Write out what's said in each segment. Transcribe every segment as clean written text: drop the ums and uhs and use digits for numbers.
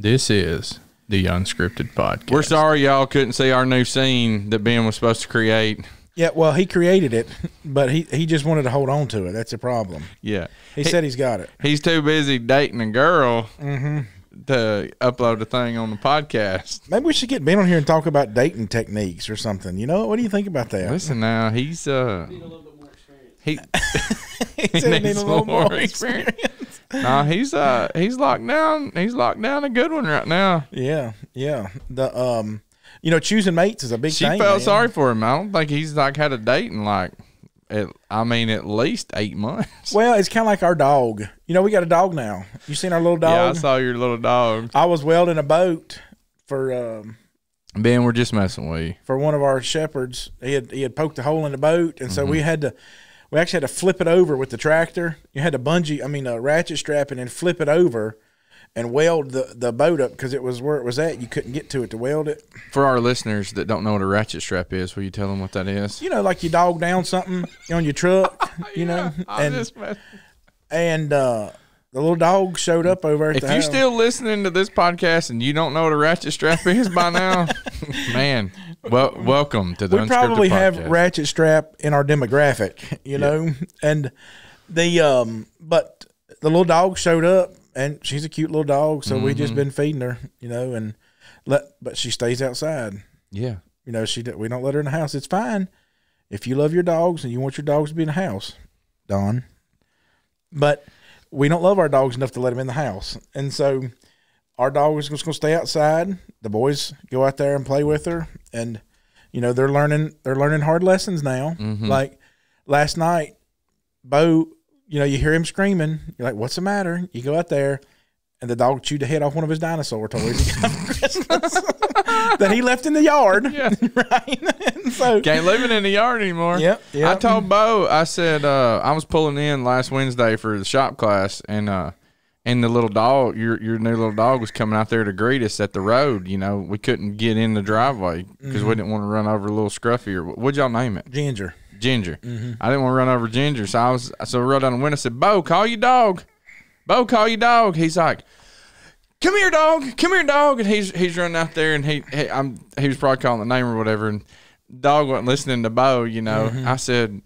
This is the Unscripted Podcast. We're sorry y'all couldn't see our new scene that Ben was supposed to create. Yeah, well, he created it, but he just wanted to hold on to it. That's the problem. Yeah. He said he's got it. He's too busy dating a girl to upload the thing on the podcast. Maybe we should get Ben on here and talk about dating techniques or something. You know, what do you think about that? Listen now, he's Need a little bit more experience. he he said he needs a little more experience. Nah, he's locked down. He's locked down a good one right now. Yeah. The choosing mates is a big She thing. felt man. sorry for him. I don't think he's like had a date in at least 8 months. Well, it's kind of like our dog. You know, we got a dog now. You seen our little dog? Yeah, I saw your little dog. I was welding a boat for Ben, we're just messing with you. for one of our shepherds. He had poked a hole in the boat, and so we actually had to flip it over with the tractor. You had to ratchet strap it and flip it over and weld the boat up because it was where it was at. You couldn't get to it to weld it. For our listeners that don't know what a ratchet strap is, will you tell them what that is? You know, like you dog down something on your truck, you know, and the little dog showed up over at If the you're house. still listening to this podcast and you don't know what a ratchet strap is by now, man, welcome to the We probably Unscripted have Podcast. ratchet strap in our demographic, you know, and but the little dog showed up, and she's a cute little dog, so we just been feeding her, you know, but she stays outside. Yeah. You know, we don't let her in the house. It's fine if you love your dogs and you want your dogs to be in the house, Don. But we don't love our dogs enough to let them in the house, and so our dog is just going to stay outside. The boys go out there and play with her, and you know they're learning hard lessons now. Like last night, Bo, you know, you hear him screaming. You're like, "What's the matter?" You go out there, and the dog chewed the head off one of his dinosaur toys he got for Christmas that he left in the yard. Yeah. Right. And so Can't leave it in the yard anymore. Yep. I told Bo, I said, I was pulling in last Wednesday for the shop class, and the little dog, your new little dog was coming out there to greet us at the road. You know, we couldn't get in the driveway because we didn't want to run over a little Scruffy, or what'd y'all name it? Ginger. Ginger. I didn't want to run over Ginger, so I wrote down the window. I said, Bo, call your dog. Bo, call your dog. He's like, come here, dog. Come here, dog. And he's running out there, and he was probably calling the name or whatever, and dog wasn't listening to Bo, you know. I said,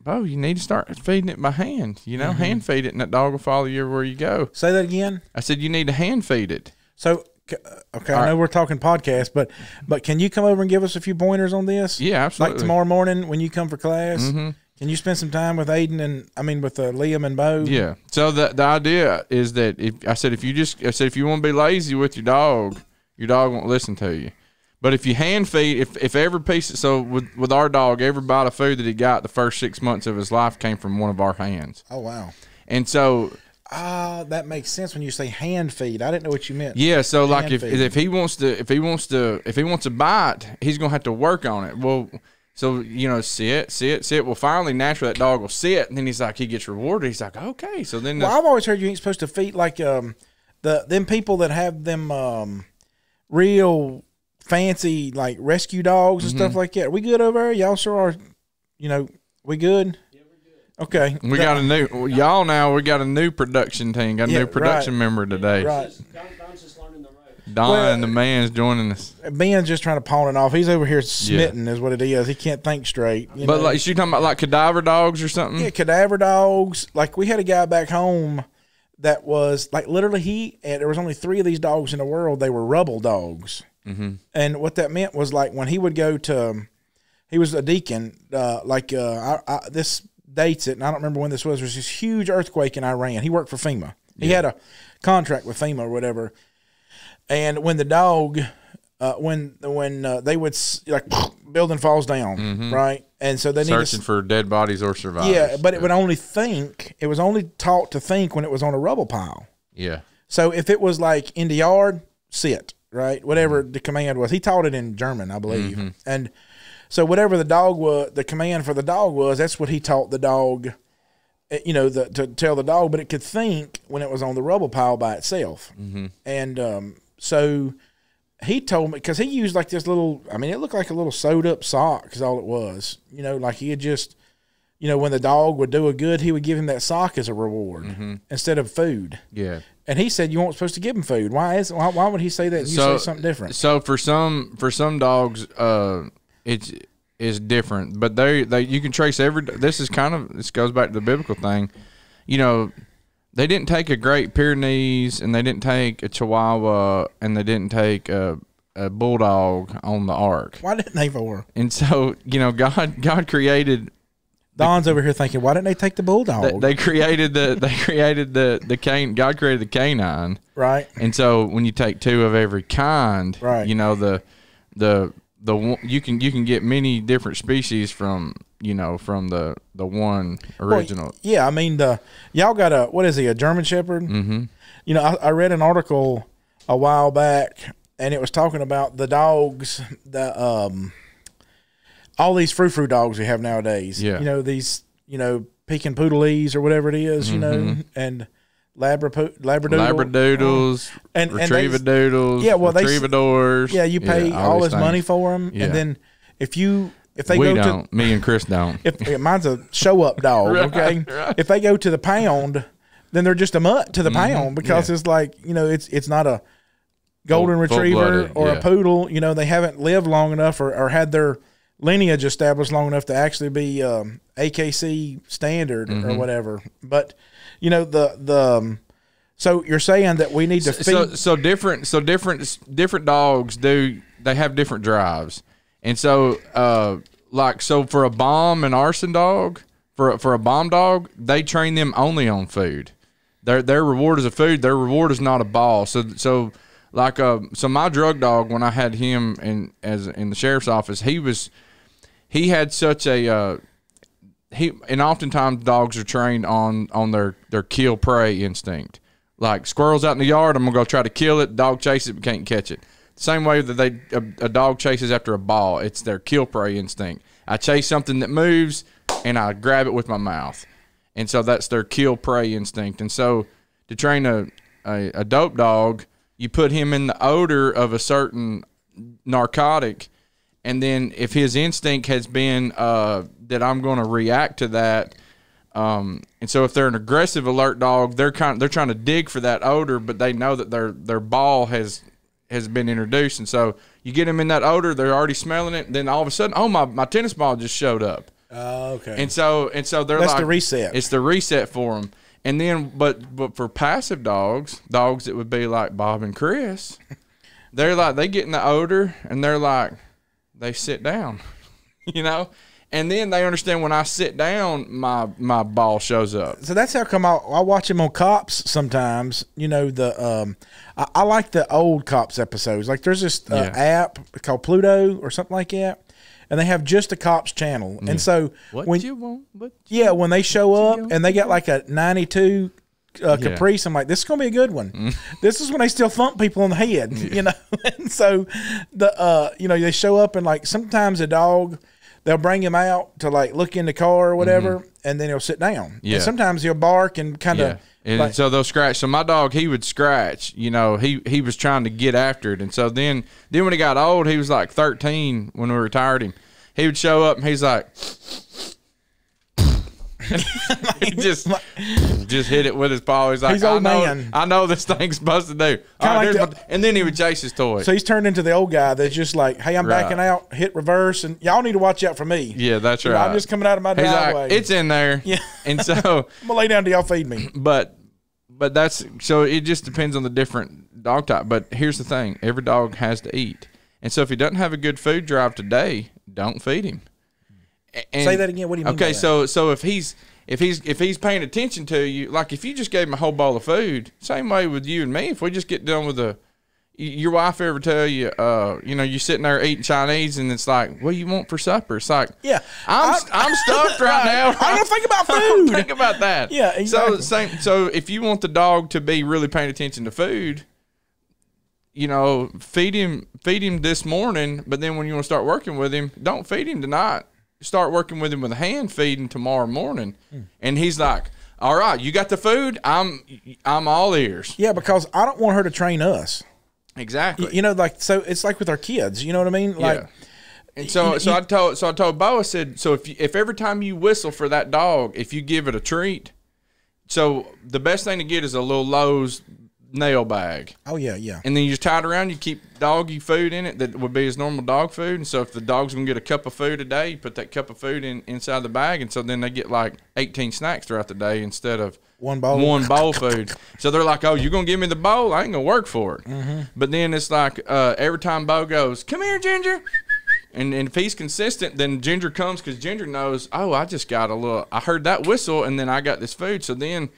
Bo, you need to start feeding it by hand, you know, hand feed it, and that dog will follow you everywhere you go. Say that again. I said, you need to hand feed it. So, okay, I know we're talking podcast, but can you come over and give us a few pointers on this? Yeah, absolutely. Like tomorrow morning when you come for class, can you spend some time with Aiden with Liam and Bo? Yeah. So the idea is that if you want to be lazy with your dog won't listen to you. But if you hand feed, if every piece, so with our dog, every bite of food that he got the first 6 months of his life came from one of our hands. Oh wow. And so that makes sense when you say hand feed. I didn't know what you meant. yeah, so like Hand feed. if he wants to bite, he's gonna have to work on it. Well, so you know, sit. Well, finally, naturally, that dog will sit, and then he gets rewarded. He's like, okay. So then, Well, I've always heard you ain't supposed to feed like them people that have them real fancy like rescue dogs and stuff like that. Are we good over there? Y'all sure are. You know, we good? Yeah, we're good. Okay. we got a new production team. Got a new production member today. Right. Don's just learning the ropes. Don, the man's joining us. Ben's just trying to pawn it off. He's over here smitten is what it is. He can't think straight. You But know? like, is you talking about like cadaver dogs or something? Yeah, cadaver dogs. Like we had a guy back home that was like literally there was only 3 of these dogs in the world. They were rubble dogs. And what that meant was like when he would go to, he was a deacon, this dates it, and I don't remember when this was. There was this huge earthquake in Iran. He worked for FEMA. He had a contract with FEMA or whatever. And when the dog, when they would like building falls down, right? And so they Searching for dead bodies or survivors. Yeah, but it would only think. It was only taught to think when it was on a rubble pile. Yeah. So if it was like in the yard, sit, right? Whatever the command was. He taught it in German, I believe. And so whatever the command for the dog was, that's what he taught the dog, you know, to tell the dog, but it could think when it was on the rubble pile by itself. And so he told me, because he used like this little, I mean, it looked like a little sewed up sock is all it was. You know, like he had just, you know, when the dog would do a good, he would give him that sock as a reward instead of food. Yeah. And he said you weren't supposed to give him food. Why would he say that and you say something different? So for some dogs, it's different. But they you can trace this goes back to the biblical thing. You know, they didn't take a Great Pyrenees, and they didn't take a Chihuahua, and they didn't take a bulldog on the ark. Why didn't they for? And so, you know, God created. Don's over here thinking, why didn't they take the bulldog? They created the cane. God created the canine, right? And so when you take two of every kind, right? You know you can get many different species from the one original. Well, yeah, I mean y'all got a German Shepherd? Mm-hmm. You know, I read an article a while back, and it was talking about the dogs all these frou-frou dogs we have nowadays. Yeah. You know, these, Pekin Poodlese or whatever it is, and Labradoodles, and Retrievadoodles, yeah, well, Retrievadors. Yeah, you pay all this money for them, and then if me and Chris don't. If mine's a show-up dog, okay? Right. If they go to the pound, then they're just a mutt to the pound because it's like, it's not a golden retriever or a poodle. They haven't lived long enough or had their lineage established long enough to actually be AKC standard or whatever. But so you're saying that we need to feed. So different dogs they have different drives, and so so for a bomb and arson dog, for a bomb dog, they train them only on food. Their reward is a food. Their reward is not a ball. So my drug dog, when I had him in the sheriff's office, he had such a and oftentimes dogs are trained on their kill prey instinct. Like squirrels out in the yard, I'm gonna go try to kill it. Dog chases it but can't catch it. The same way that a dog chases after a ball, it's their kill prey instinct. I chase something that moves and I grab it with my mouth, and so that's their kill prey instinct. And so to train a dope dog, you put him in the odor of a certain narcotic. And then if his instinct has been that I'm going to react to that, and so if they're an aggressive alert dog, they're trying to dig for that odor, but they know that their ball has been introduced, and so you get them in that odor, they're already smelling it. And then all of a sudden, oh, my tennis ball just showed up. Okay. And so they're that's the reset. It's the reset for them. And then but for passive dogs that would be like Bob and Chris, they get in the odor and they sit down, and then they understand when I sit down, my ball shows up. So that's how come I watch him on Cops sometimes. I like the old Cops episodes. Like there's this app called Pluto or something like that, and they have just a Cops channel. And so when they show up and they got like a 92 Caprice, I'm like, this is gonna be a good one. This is when they still thump people on the head, And so they show up and like sometimes a dog, they'll bring him out to like look in the car or whatever, and then he'll sit down. Yeah. And sometimes he'll bark and kind of. And so they'll scratch. So my dog, he would scratch. He was trying to get after it, and so then when he got old, he was like 13 when we retired him. He would show up and he's like. He just hit it with his paw. He's like, I know this thing's supposed to do. And then he would chase his toy. So he's turned into the old guy that's just like, hey, I'm backing out, hit reverse, and y'all need to watch out for me. Yeah, that's right. I'm just coming out of my driveway. Like, it's in there. Yeah. And so I'm gonna lay down till y'all feed me. But that's so it just depends on the different dog type. But here's the thing: every dog has to eat, and so if he doesn't have a good food drive today, don't feed him. And, say that again. What do you mean? Okay, by that? so if he's paying attention to you, like if you just gave him a whole bowl of food, same way with you and me. If we just get done with your wife ever tell you, you're sitting there eating Chinese and it's like, what do you want for supper? It's like, yeah, I'm stuffed right now. I don't think about food. I don't think about that. Yeah, exactly. So if you want the dog to be really paying attention to food, feed him this morning, but then when you want to start working with him, don't feed him tonight. Start working with him with a hand feeding tomorrow morning. And he's like, all right, you got the food? I'm all ears. Yeah, because I don't want her to train us. Exactly. So it's like with our kids, you know what I mean? Like, yeah. And so I told Bo, I said, so if every time you whistle for that dog, if you give it a treat, so the best thing to get is a little Lowe's nail bag. Oh yeah, yeah. And then you just tie it around. You keep doggy food in it that would be his normal dog food. And so if the dog's going to get a cup of food a day, you put that cup of food inside the bag. And so then they get like 18 snacks throughout the day instead of one bowl food. So they're like, oh, you're going to give me the bowl? I ain't going to work for it. Mm-hmm. But then it's like every time Bo goes, come here, Ginger. And if he's consistent, then Ginger comes because Ginger knows, oh, I just got I heard that whistle and then I got this food. So then,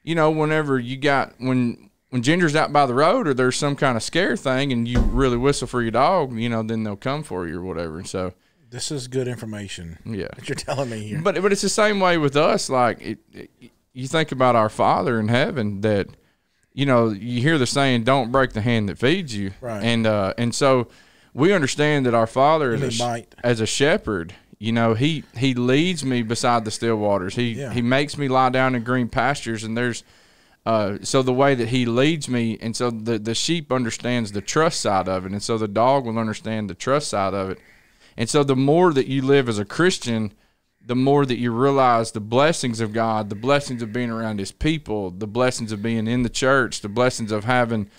you know, whenever when Ginger's out by the road or there's some kind of scare thing and you really whistle for your dog, you know, then they'll come for you or whatever. And so this is good information. Yeah. That you're telling me here. But it's the same way with us. Like you think about our Father in heaven that, you know, you hear the saying, don't break the hand that feeds you. Right. And so we understand that our Father as a shepherd, you know, he leads me beside the still waters. He makes me lie down in green pastures, and there's so the way that he leads me, and so the sheep understands the trust side of it, and so the dog will understand the trust side of it. And so the more that you live as a Christian, the more that you realize the blessings of God, the blessings of being around his people, the blessings of being in the church, the blessings of having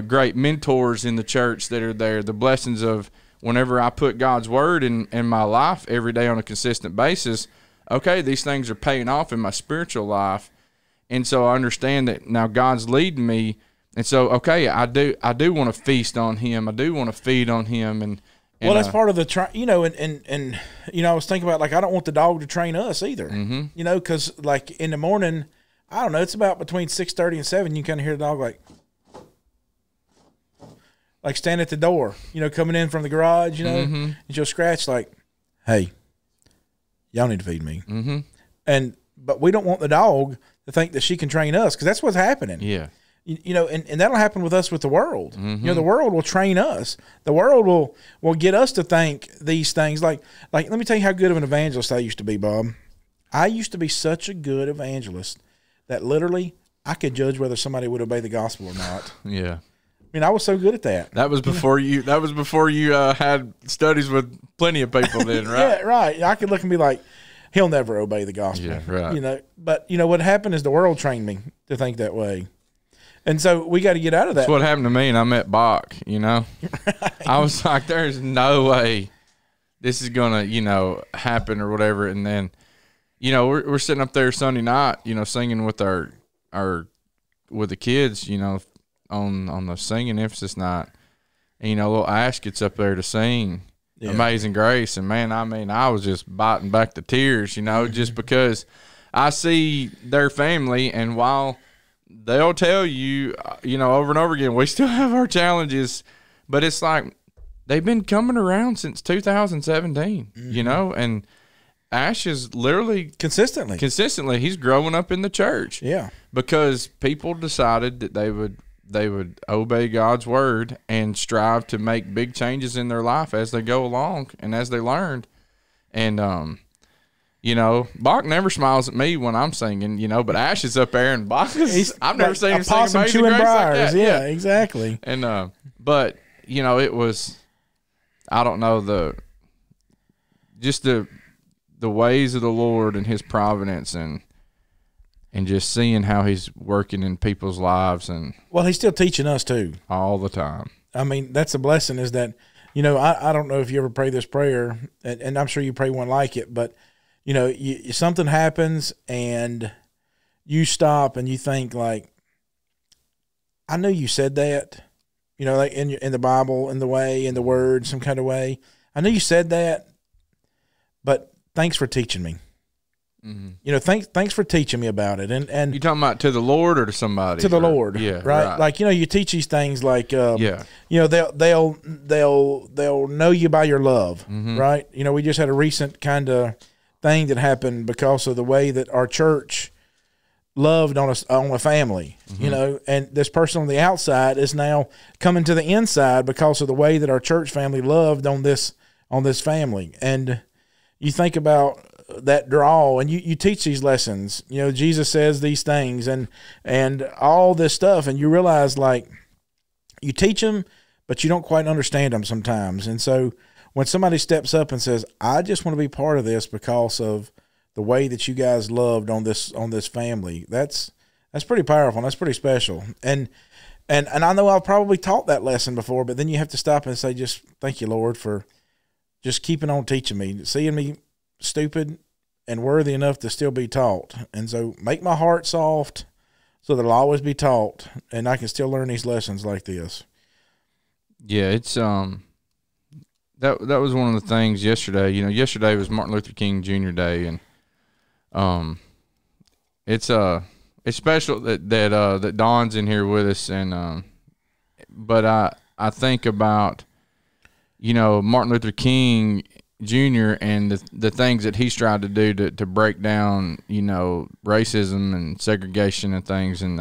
great mentors in the church that are there, the blessings of whenever I put God's word in my life every day on a consistent basis, okay, these things are paying off in my spiritual life. And so I understand that now God's leading me. And so, okay, I do want to feast on him. I do want to feed on him. And well, that's part of the, you know, and, you know, I was thinking about, like, I don't want the dog to train us either, you know, because, like, in the morning, I don't know, it's about between 6:30 and 7, you kind of hear the dog, like stand at the door, you know, coming in from the garage, you know, and she'll scratch like, hey, y'all need to feed me. But we don't want the dog to think that she can train us, because that's what's happening. Yeah. You know, and that'll happen with us with the world. You know, the world will train us. The world will get us to think these things. Like let me tell you how good of an evangelist I used to be, Bob. I used to be such a good evangelist that literally I could judge whether somebody would obey the gospel or not. Yeah. I mean, I was so good at that. That was before you. That was before you had studies with plenty of people. Then, right? Yeah, right. I could look and be like, he'll never obey the gospel. Yeah, right. You know, but you know what happened is the world trained me to think that way, and so we got to get out of that. That's what happened to me, and I met Bach. You know, right. I was like, "There's no way this is gonna, you know, happen or whatever." And then, you know, we're sitting up there Sunday night, you know, singing with our with the kids, you know, on the singing emphasis night, and, you know, little Ash gets up there to sing Amazing Grace, and man, I mean, I was just biting back the tears, you know, just because I see their family, and while they'll tell you, you know, over and over again, we still have our challenges, but it's like they've been coming around since 2017, you know, and Ash is literally consistently he's growing up in the church, because people decided that they would obey God's word and strive to make big changes in their life as they go along and as they learned. And, you know, Bach never smiles at me when I'm singing, you know, but Ash is up there, and Bach is, I've never seen him sing Amazing Grace like that. Yeah, exactly. And, but, you know, it was, I don't know, the ways of the Lord and his providence, and just seeing how he's working in people's lives. And well, he's still teaching us too, all the time. I mean, that's a blessing, is that, you know, I don't know if you ever pray this prayer, and I'm sure you pray one like it, but, you know, something happens and you stop and you think, like, I know you said that, you know, like in the Bible, in the word, some kind of way. I know you said that, but thanks for teaching me. You know, thanks for teaching me about it. And you talking about to the Lord or to somebody? To the Lord, yeah, right. Like, you know, you teach these things, like, you know, they'll know you by your love, right? You know, we just had a recent kind of thing that happened because of the way that our church loved on a family, you know, and this person on the outside is now coming to the inside because of the way that our church family loved on this family. And you think about that draw, and you teach these lessons, you know, Jesus says these things and all this stuff, and you realize, like, you teach them, but you don't quite understand them sometimes. And so when somebody steps up and says, I just want to be part of this because of the way that you guys loved on this family, that's pretty powerful, and that's pretty special. And And I know I've probably taught that lesson before, but then you have to stop and say, just thank you, Lord, for just keeping on teaching me, seeing me stupid and worthy enough to still be taught. And so make my heart soft so that I'll always be taught and I can still learn these lessons like this. Yeah, it's that was one of the things yesterday. You know, yesterday was Martin Luther King Jr. Day, and it's special that Don's in here with us, and but I think about, you know, Martin Luther King Jr. and the things that he's tried to do to break down, you know, racism and segregation and things in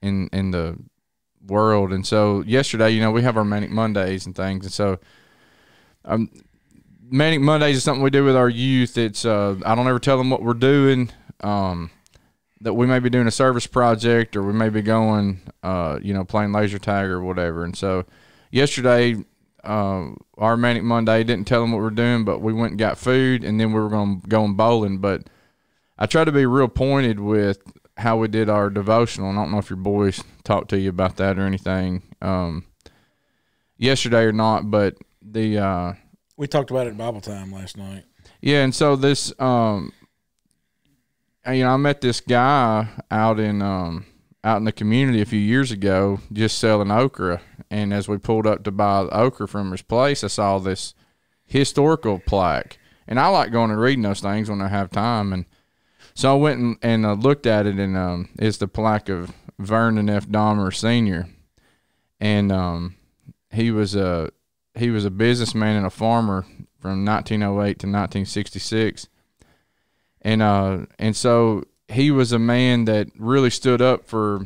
the world. And so yesterday, you know, we have our Manic Mondays and things, and so Manic Mondays is something we do with our youth. It's I don't ever tell them what we're doing. That we may be doing a service project, or we may be going, you know, playing laser tag or whatever. And so yesterday, our Manic Monday, didn't tell them what we're doing, but we went and got food, and then we were going bowling. But I try to be real pointed with how we did our devotional. And I don't know if your boys talked to you about that or anything yesterday or not, but we talked about it at Bible time last night. Yeah, and so this, you know, I met this guy out in the community a few years ago, just selling okra. And as we pulled up to buy the okra from his place, I saw this historical plaque. And I like going and reading those things when I have time. And so I went and looked at it, and it's the plaque of Vernon F. Dahmer Sr. And he was a businessman and a farmer from 1908 to 1966. And so he was a man that really stood up for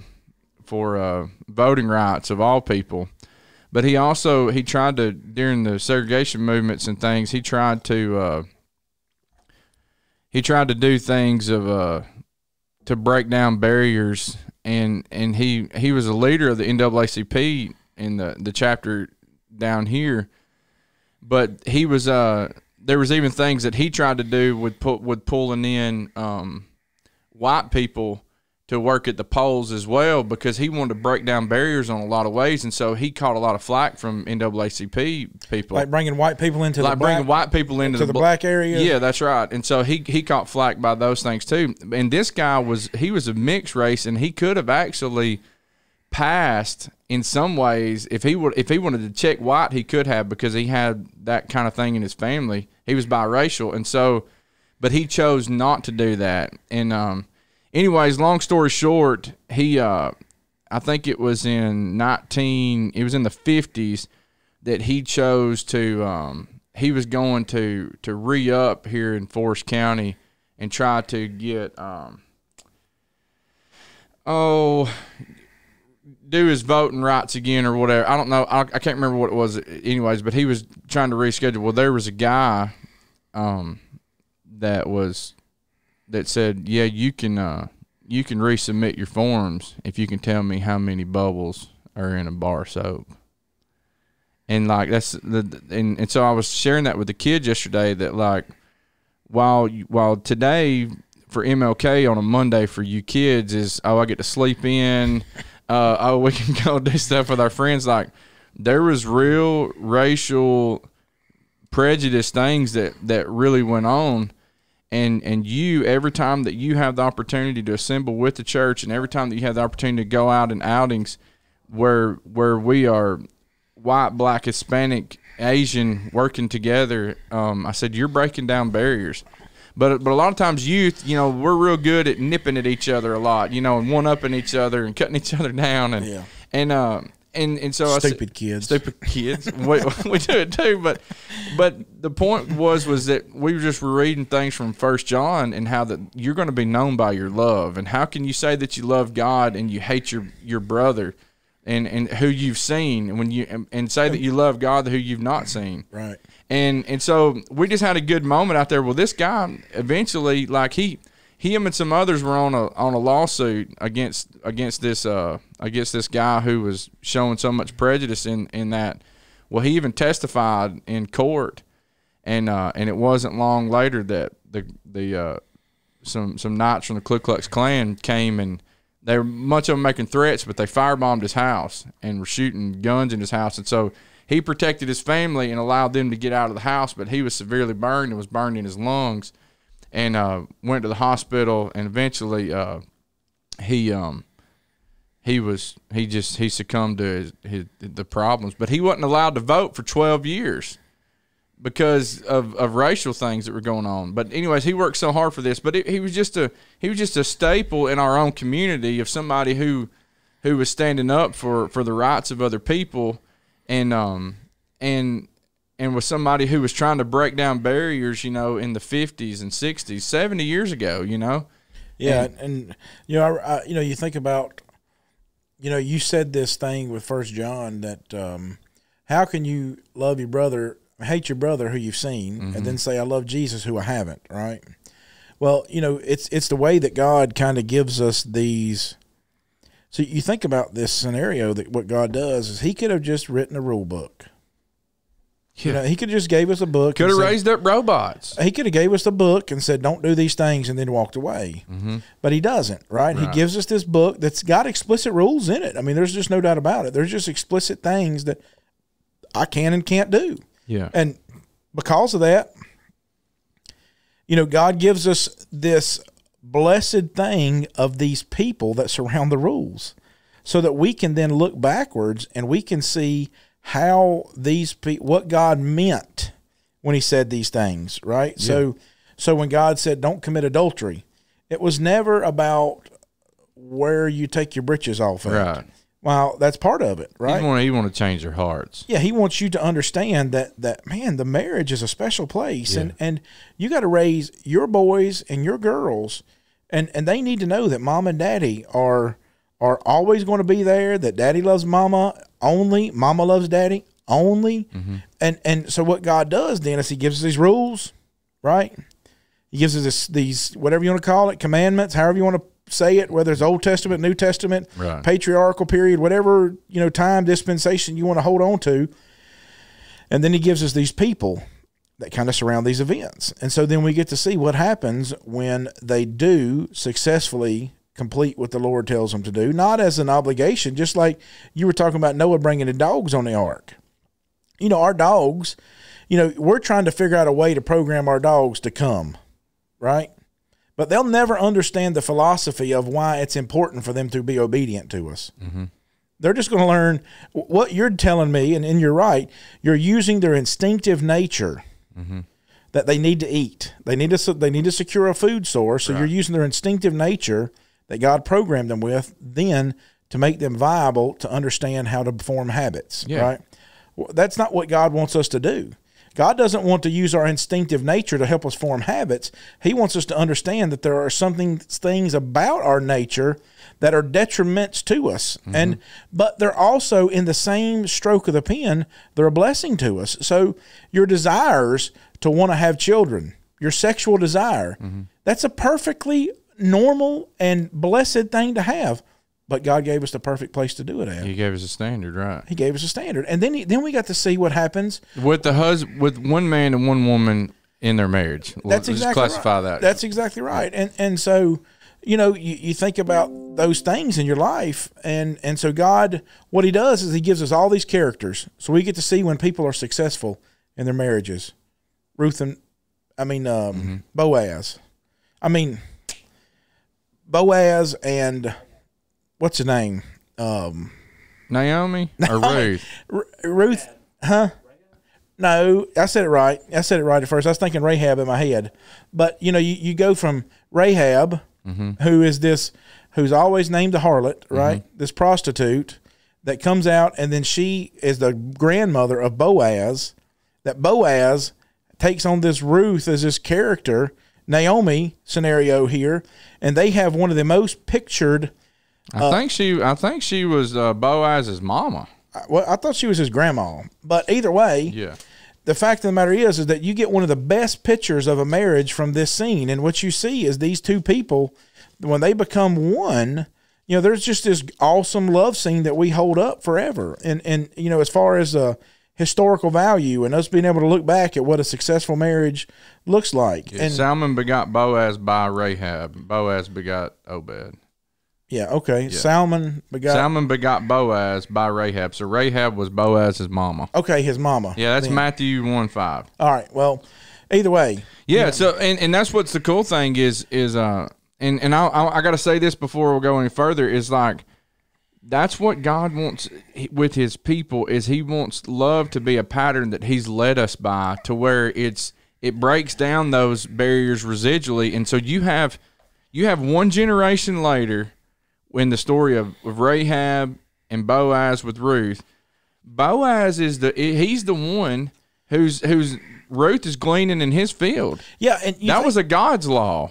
voting rights of all people. But he tried to, during the segregation movements and things, he tried to do things to break down barriers, and he was a leader of the NAACP in the chapter down here. But he was there was even things that he tried to do with pulling in white people to work at the polls as well, because he wanted to break down barriers on a lot of ways. And so he caught a lot of flack from NAACP people. Like bringing white people into the black area? Yeah, that's right. And so he caught flack by those things too. And this guy was a mixed race, and he could have actually passed in some ways. If he wanted to check white, he could have, because he had that kind of thing in his family. He was biracial. And so, but he chose not to do that. And anyways, long story short, he I think it was in the 50s that he chose to he was going to re-up here in Forest County and try to get do his voting rights again or whatever. I don't know. I can't remember what it was anyways, but he was trying to reschedule. Well, there was a guy that said, yeah, you can resubmit your forms if you can tell me how many bubbles are in a bar of soap. And like and so I was sharing that with the kids yesterday, that like while today for MLK on a Monday for you kids is, I get to sleep in, we can go do stuff with our friends. Like, there was real racial prejudice things that really went on. And you, every time that you have the opportunity to assemble with the church, and every time that you have the opportunity to go out in outings where we are white, black, Hispanic, Asian working together, I said, you're breaking down barriers. But a lot of times youth, you know, we're real good at nipping at each other a lot, you know, and one-upping each other and cutting each other down. And yeah. And so stupid kids. we do it too. But the point was that we were reading things from 1 John, and how that you're going to be known by your love. And how can you say that you love God and you hate your brother and who you've seen, and when you and say that you love God who you've not seen? Right. And so we just had a good moment out there. Well, this guy eventually, like him and some others were on a lawsuit against this guy who was showing so much prejudice in that. Well, he even testified in court, and it wasn't long later that some knights from the Ku Klux Klan came, and they were much of them making threats, but they firebombed his house and were shooting guns in his house. And so he protected his family and allowed them to get out of the house, but he was severely burned and was burned in his lungs, and went to the hospital, and eventually he succumbed to the problems. But he wasn't allowed to vote for 12 years because of racial things that were going on. But anyways, he worked so hard for this. But he was just a staple in our own community of somebody who was standing up for the rights of other people, and was somebody who was trying to break down barriers, in the 50s and 60s, 70 years ago, Yeah, and you think about, you said this thing with First John that how can you love your brother, hate your brother who you've seen, and then say I love Jesus who I haven't, right? Well, it's the way that God kind of gives us these. So you think about this scenario, that what God does is he could have just written a rule book. Yeah. He could have just gave us a book. Could have raised up robots. He could have gave us the book and said, don't do these things, and then walked away. But he doesn't, right? He gives us this book that's got explicit rules in it. I mean, there's just no doubt about it. There's just explicit things that I can and can't do. Yeah. And because of that, God gives us this blessed thing of these people that surround the rules, so that we can then look backwards and we can see how what God meant when he said these things, right? Yeah. So when God said, don't commit adultery, it was never about where you take your britches off. Right. Well, that's part of it, right? He want to change their hearts. Yeah, he wants you to understand that man, the marriage is a special place, and you got to raise your boys and your girls, and they need to know that mom and daddy are always going to be there, that daddy loves mama only, mama loves daddy only. And so what God does then is he gives us these rules, right? He gives us these, whatever you want to call it, commandments, however you want to say it, whether it's Old Testament, New Testament, right, patriarchal period, whatever, time dispensation you want to hold on to. And then he gives us these people that kind of surround these events. And so then we get to see what happens when they do successfully complete what the Lord tells them to do, not as an obligation, just like you were talking about Noah bringing the dogs on the ark. Our dogs, we're trying to figure out a way to program our dogs to come, right? But they'll never understand the philosophy of why it's important for them to be obedient to us. They're just going to learn what you're telling me, and you're right. You're using their instinctive nature that they need to eat. They need to secure a food source, so you're using their instinctive nature that God programmed them with, then to make them viable to understand how to form habits, right? Well, that's not what God wants us to do. God doesn't want to use our instinctive nature to help us form habits. He wants us to understand that there are things about our nature that are detriments to us, but they're also, in the same stroke of the pen, they're a blessing to us. So your desires to want to have children, your sexual desire, that's a perfectly normal and blessed thing to have. But God gave us the perfect place to do it at. He gave us a standard, right? He gave us a standard, and then we got to see what happens with with one man and one woman in their marriage. That's exactly just classify right. that. That's exactly right. And so you think about those things in your life, and so God, what he does is he gives us all these characters, so we get to see when people are successful in their marriages. Boaz. Boaz and what's her name? Naomi or Ruth? Ruth, huh? No, I said it right. At first. I was thinking Rahab in my head. But, you go from Rahab, who's always named a harlot, right? This prostitute that comes out, and then she is the grandmother of Boaz, that Boaz takes on this Ruth as this character, Naomi scenario here, and they have one of the most pictured. I think she was Boaz's mama. Well, I thought she was his grandma, but either way, the fact of the matter is that you get one of the best pictures of a marriage from this scene, and what you see is these two people, when they become one, there's just this awesome love scene that we hold up forever, and as far as historical value and us being able to look back at what a successful marriage looks like. Yeah, and Salmon begot Boaz by Rahab. Boaz begot Obed. Yeah, okay. Salmon begot. Salmon begot Boaz by Rahab. So Rahab was Boaz's mama. Okay, his mama. Yeah, that's then. Matthew 1:5. All right. Well, either way. Yeah. So and that's what's the cool thing is I got to say this before we go any further is like that's what God wants with His people is He wants love to be a pattern that He's led us by to where it breaks down those barriers residually, and so you have one generation later. In the story of Rahab and Boaz with Ruth, Boaz is he's the one who's Ruth is gleaning in his field. Yeah, and that was a God's law.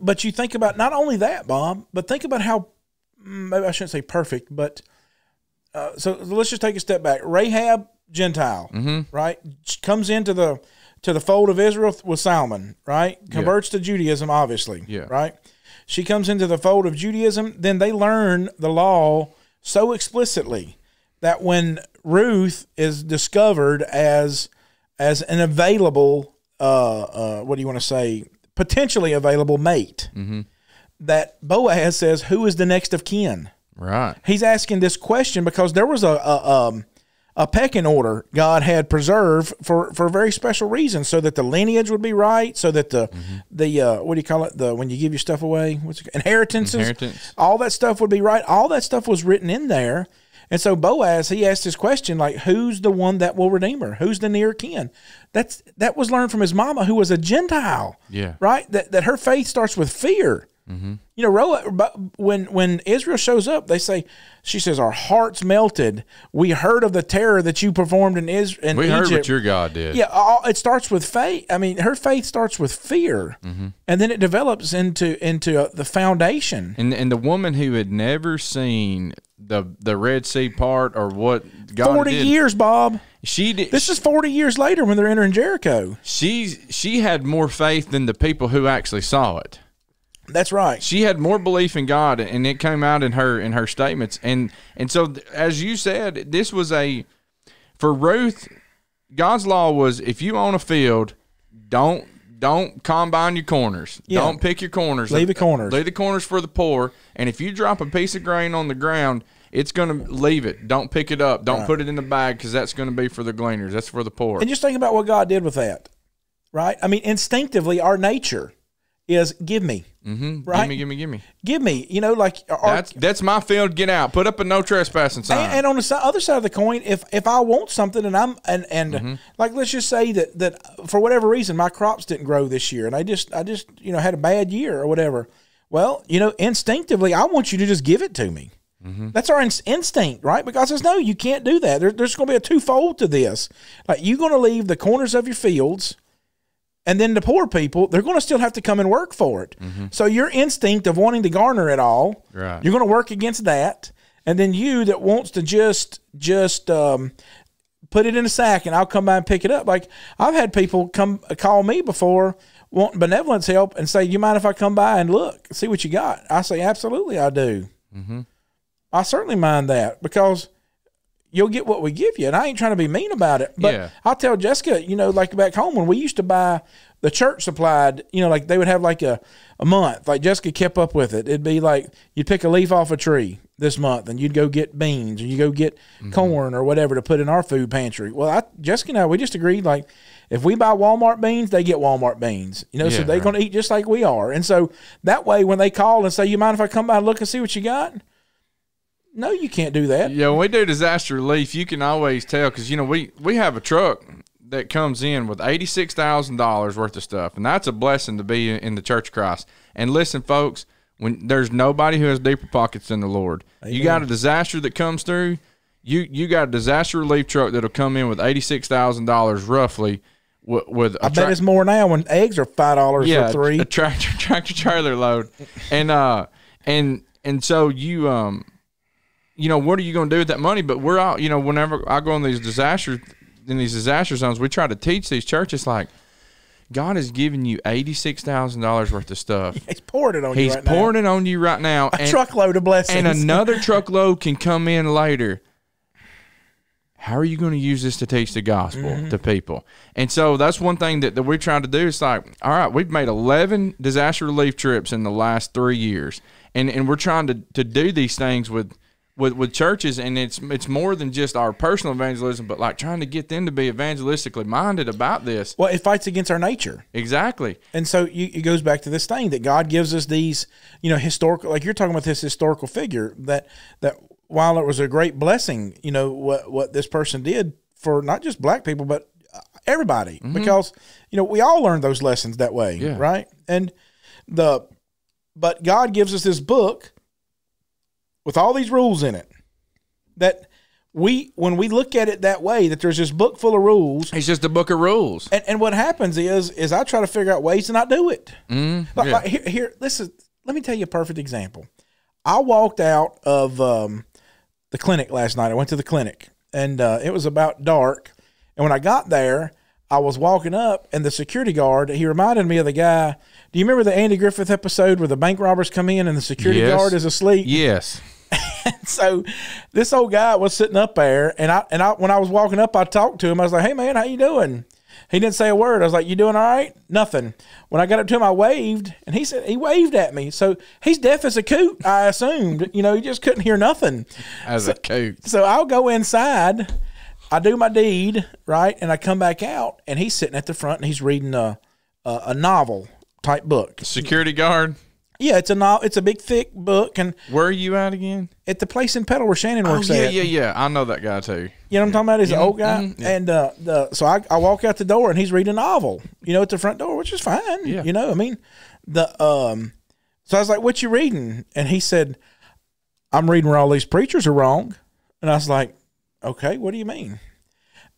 But you think about not only that, Bob, but think about how maybe I shouldn't say perfect, but so let's just take a step back. Rahab, Gentile, right, comes into the fold of Israel with Salmon, right, converts to Judaism, obviously, right. She comes into the fold of Judaism, then they learn the law so explicitly that when Ruth is discovered as an available, what do you want to say, potentially available mate, that Boaz says, who is the next of kin? Right. He's asking this question because there was a pecking order God had preserved for a very special reason, so that the lineage would be right, so that the what do you call it? When you give your stuff away, inheritance, all that stuff would be right. All that stuff was written in there, and so Boaz he asked this question like, "Who's the one that will redeem her? Who's the near kin?" That was learned from his mama, who was a Gentile. Yeah, right. That her faith starts with fear. You know, when Israel shows up, she says, our hearts melted. We heard of the terror that you performed in Egypt. We heard what your God did. Yeah, it starts with faith. I mean, her faith starts with fear, and then it develops into the foundation. And the woman who had never seen the Red Sea part or what God 40 did, years, Bob. She did. This is 40 years later when they're entering Jericho. She had more faith than the people who actually saw it. That's right. She had more belief in God, and it came out in her statements. And so, as you said, this was for Ruth, God's law was if you own a field, don't combine your corners. Yeah. Don't pick your corners. Leave the corners. Leave the corners for the poor. And if you drop a piece of grain on the ground, it's going to leave it. Don't pick it up. Don't put it in the bag because that's going to be for the gleaners. That's for the poor. And just think about what God did with that, right? I mean, instinctively, our nature is give me. Right? Give me. Give me. You know, like that's my field. Get out. Put up a no trespassing sign. And on the other side of the coin, if I want something and like let's just say that for whatever reason my crops didn't grow this year and I just had a bad year or whatever. Well, instinctively I want you to just give it to me. That's our instinct, right? Because there's no, you can't do that. There's going to be a twofold to this. Like you're going to leave the corners of your fields. And then the poor people, they're going to still have to come and work for it. So your instinct of wanting to garner it all, you're going to work against that. And then you that wants to just put it in a sack and I'll come by and pick it up. Like I've had people call me before wanting benevolence help and say, you mind if I come by and look, see what you got? I say, absolutely I do. I certainly mind that because you'll get what we give you. And I ain't trying to be mean about it. But I'll tell Jessica, like back home when we used to buy the church supplied, like they would have like a month. Like Jessica kept up with it. It'd be like you'd pick a leaf off a tree this month and you'd go get beans or you go get corn or whatever to put in our food pantry. Well, Jessica and I, we just agreed like if we buy Walmart beans, they get Walmart beans. So they're going to eat just like we are. And so that way when they call and say, you mind if I come by and look and see what you got? No, you can't do that. Yeah, when we do disaster relief, you can always tell because, we have a truck that comes in with $86,000 worth of stuff, and that's a blessing to be in the Church of Christ. And listen, folks, when there's nobody who has deeper pockets than the Lord. Amen. You got a disaster that comes through, you got a disaster relief truck that'll come in with $86,000 roughly. With I bet it's more now when eggs are $5 for 3. A tractor trailer load, and so you what are you going to do with that money? But we're out, whenever I go in these disaster zones, we try to teach these churches like God has given you $86,000 worth of stuff. He's pouring it on you right now. He's pouring it on you right now. A truckload of blessings. And another truckload can come in later. How are you going to use this to teach the gospel to people? And so that's one thing that we're trying to do. It's like, all right, we've made 11 disaster relief trips in the last 3 years. and we're trying to do these things with churches, and it's more than just our personal evangelism, but like trying to get them to be evangelistically minded about this. Well, it fights against our nature. Exactly. And so it goes back to this thing that God gives us these, historical, like you're talking about this historical figure that while it was a great blessing, what this person did for not just black people, but everybody, because, we all learned those lessons that way. Yeah. Right. But God gives us this book with all these rules in it that when we look at it that way, that there's this book full of rules. It's just a book of rules. And what happens is I try to figure out ways to not do it. Like here, let me tell you a perfect example. I walked out of the clinic last night. I went to the clinic, and it was about dark. And when I got there, I was walking up, and the security guard, he reminded me of the guy. Do you remember the Andy Griffith episode where the bank robbers come in and the security guard is asleep? Yes. So this old guy was sitting up there, and I when I was walking up, I talked to him. I was like, "Hey man, how you doing?" He didn't say a word. I was like, "You doing all right?" Nothing. When I got up to him, I waved, and he waved at me. So he's deaf as a coot, I assumed. He just couldn't hear nothing. A coot. So I'll go inside, I do my deed, right, and I come back out, and he's sitting at the front, and he's reading a novel type book. Security guard. Yeah, it's a novel. It's a big thick book, and where are you at again? At the place in Petal where Shannon works at. Yeah. I know that guy too. You know what I'm talking about? He's an old guy, and so I walk out the door, and he's reading a novel. At the front door, which is fine. Yeah. So I was like, "What you reading?" And he said, "I'm reading where all these preachers are wrong." And I was like, "Okay, what do you mean?"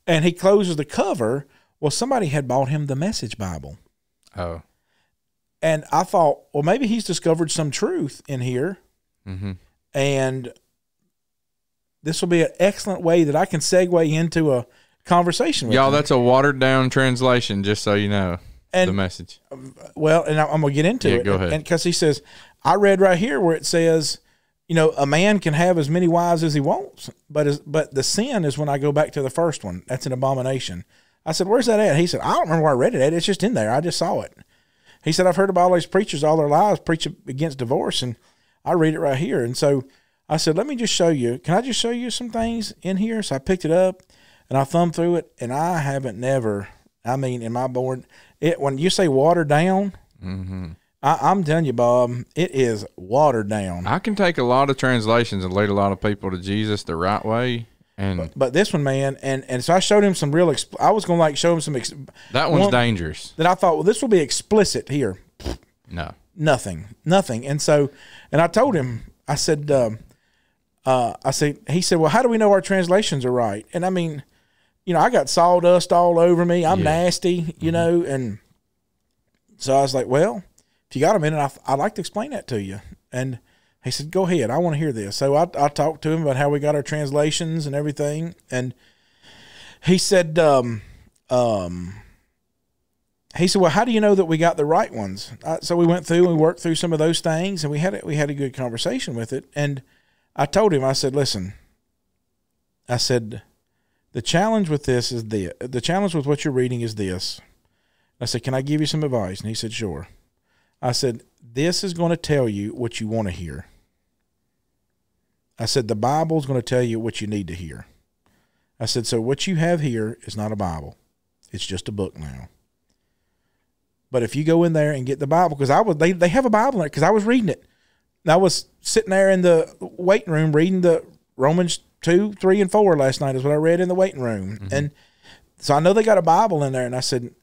And he closes the cover. Well, somebody had bought him the Message Bible. Oh. And I thought, well, maybe he's discovered some truth in here. And this will be an excellent way that I can segue into a conversation with y'all. him. That's a watered down translation, just so you know, the Message. Well, and I'm going to get into it. Go ahead. And because he says, I read right here where it says, a man can have as many wives as he wants, but the sin is when I go back to the first one. That's an abomination. I said, where's that at? He said, I don't remember where I read it at. It's just in there. I just saw it. He said, I've heard about all these preachers all their lives preach against divorce, and I read it right here. And so I said, let me just show you. Can I just show you some things in here? So I picked it up, and I thumbed through it, and I haven't never, in my board, when you say watered down, I'm telling you, Bob, it is watered down. I can take a lot of translations and lead a lot of people to Jesus the right way. But this one, man, and so I showed him some real. I was going to show him some. That one's dangerous. That I thought, well, this will be explicit here. No, nothing. And so, and I told him, I said, he said, well, how do we know our translations are right? And I got sawdust all over me. I'm nasty, and so I was like, well, if you got a minute, I'd like to explain that to you. And he said, go ahead. I want to hear this. So I talked to him about how we got our translations and everything. And he said, well, how do you know that we got the right ones? So we went through and we worked through some of those things, and we had a good conversation with it. And I told him, I said, listen, I said, the challenge with this is the challenge with what you're reading is this. I said, can I give you some advice? And he said, sure. I said, this is going to tell you what you want to hear. I said, the Bible's going to tell you what you need to hear. I said, so what you have here is not a Bible. It's just a book now. But if you go in there and get the Bible, because they have a Bible in it, because I was reading it. And I was sitting there in the waiting room reading the Romans 2, 3, and 4 last night is what I read in the waiting room. And so I know they got a Bible in there, and I said,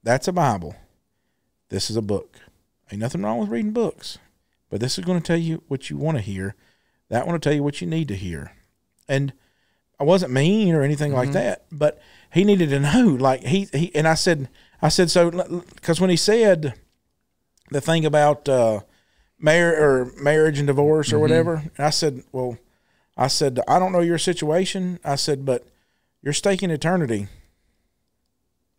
that's a Bible. This is a book. Ain't nothing wrong with reading books, but this is going to tell you what you want to hear. That one will tell you what you need to hear. And I wasn't mean or anything like that, but he needed to know. Like he and I said so because when he said the thing about marriage and divorce or whatever, and I said, I don't know your situation. I said, but you're staking eternity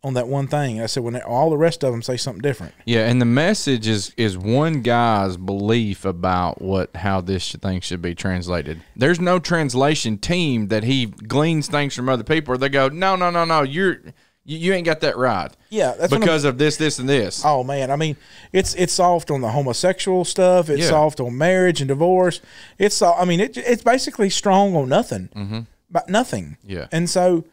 on that one thing. I said, when all the rest of them say something different. Yeah, and the Message is one guy's belief about how this thing should be translated. There's no translation team that he gleans things from other people, or they go, no, you're You ain't got that right. Yeah, that's because of this, and this. Oh man, I mean, it's soft on the homosexual stuff. It's soft on marriage and divorce. It's basically strong on nothing, but nothing. Yeah. And so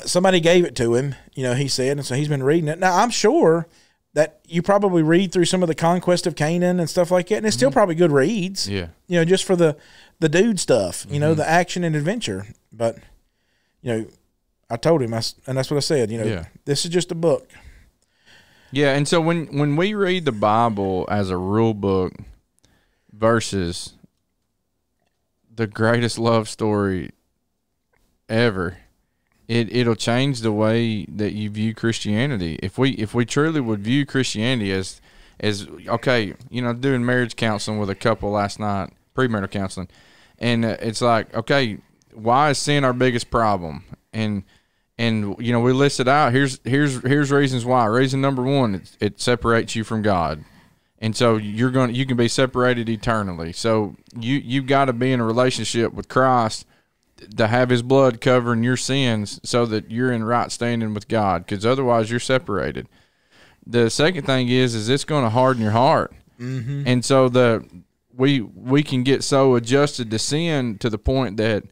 somebody gave it to him. He said, and so he's been reading it. Now I'm sure that you probably read through some of the Conquest of Canaan and stuff like that, and it's still probably good reads. Yeah. Just for the dude stuff. The action and adventure. But I told him, and that's what I said. This is just a book. Yeah, and so when we read the Bible as a rule book versus the greatest love story ever, it'll change the way that you view Christianity. If we truly would view Christianity as okay, doing marriage counseling with a couple last night, premarital counseling, and it's like, okay, why is sin our biggest problem? And we listed out, here's reasons why. Reason number one, it separates you from God. And so you can be separated eternally. So you've got to be in a relationship with Christ to have his blood covering your sins so that you're in right standing with God, because otherwise you're separated. The second thing is it's going to harden your heart. Mm-hmm. And so we can get so adjusted to sin to the point that